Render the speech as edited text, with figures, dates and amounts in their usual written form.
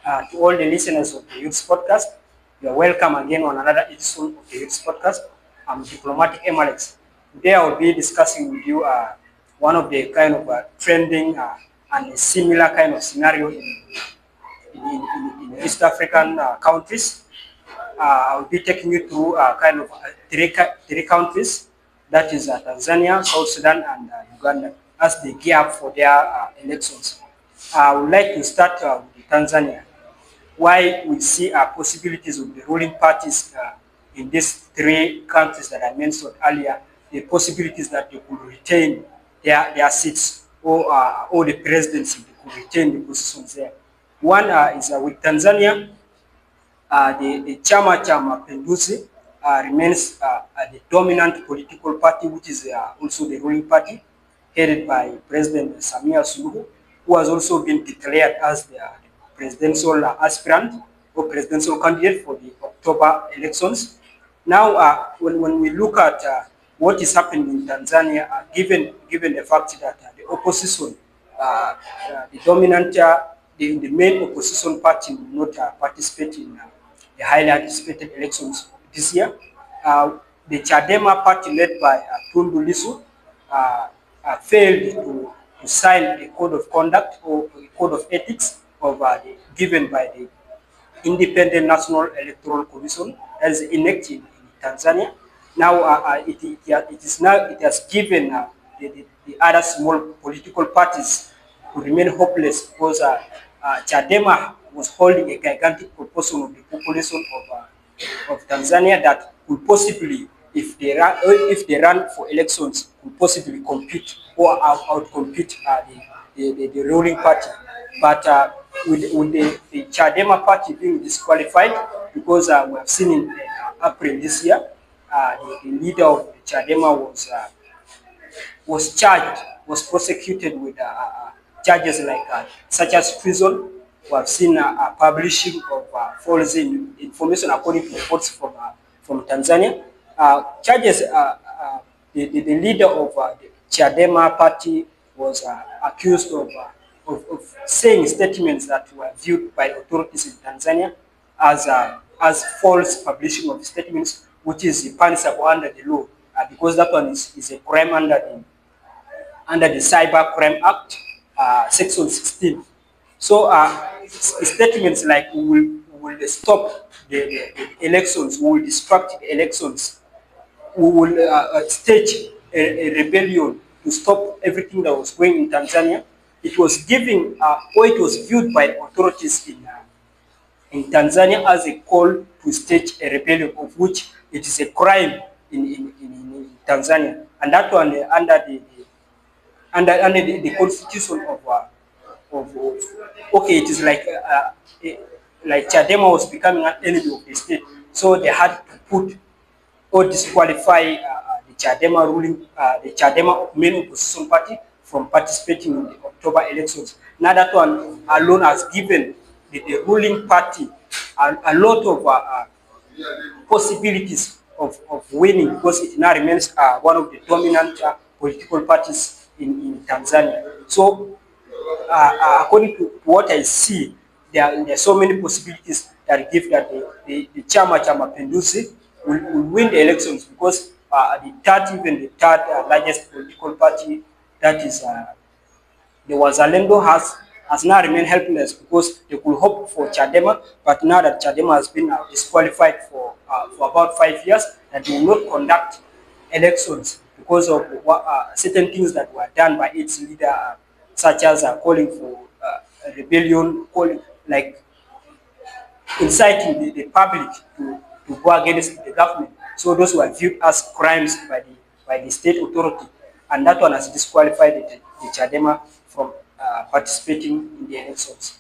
To all the listeners of the Youth Podcast. You are welcome again on another edition of the Youth Podcast. I'm Diplomatic Emmalex. Today I will be discussing with you one of the kind of trending and a similar kind of scenario in East African countries. I will be taking you through kind of three countries, that is Tanzania, South Sudan, and Uganda, as they gear up for their elections. I would like to start with Tanzania. Why we see possibilities of the ruling parties in these three countries that I mentioned earlier, the possibilities that they could retain their seats or the presidency, they could retain the positions there. One is with Tanzania, the Chama cha Mapinduzi remains the dominant political party, which is also the ruling party, headed by President Samia Suluhu, who has also been declared as the presidential aspirant or presidential candidate for the October elections. Now, when we look at what is happening in Tanzania, given the fact that the opposition, the dominant, the main opposition party will not participate in the highly anticipated elections this year. The Chadema party led by Tundu Lissu failed to sign a code of conduct or a code of ethics given by the Independent National Electoral Commission, as enacted in Tanzania. Now it has given the other small political parties to remain hopeless because Chadema was holding a gigantic proportion of the population of Tanzania that could possibly, if they run for elections, could possibly compete or outcompete the ruling party. But with the Chadema party being disqualified, because we have seen in April this year, the leader of the Chadema was prosecuted with charges like such as treason. We have seen publishing of false information according to reports from Tanzania. Charges. The leader of the Chadema party was accused of saying statements that were viewed by authorities in Tanzania as false publishing of statements, which is punishable under the law, because that one is a crime under the Cyber Crime Act, Section 16. So statements like we will stop the elections, we will distract the elections, we will stage a rebellion to stop everything that was going in Tanzania. It was giving, or it was viewed by authorities in Tanzania as a call to stage a rebellion, of which it is a crime in Tanzania, and that one under the constitution of okay, it is like Chadema was becoming an enemy of the state, so they had to put or disqualify the Chadema main opposition party from participating in the October elections. Now that one alone has given the ruling party a lot of possibilities of winning, because it now remains one of the dominant political parties in Tanzania. So, according to what I see, there are so many possibilities that give that the Chama cha Mapinduzi will win the elections, because the third largest political party, that is the Wazalendo, has now remained helpless, because they could hope for Chadema, but now that Chadema has been disqualified for about 5 years, that they will not conduct elections because of certain things that were done by its leader, such as calling for a rebellion, like inciting the public to go against the government. So those were viewed as crimes by the state authority, and that one has disqualified the Chadema from participating in the elections.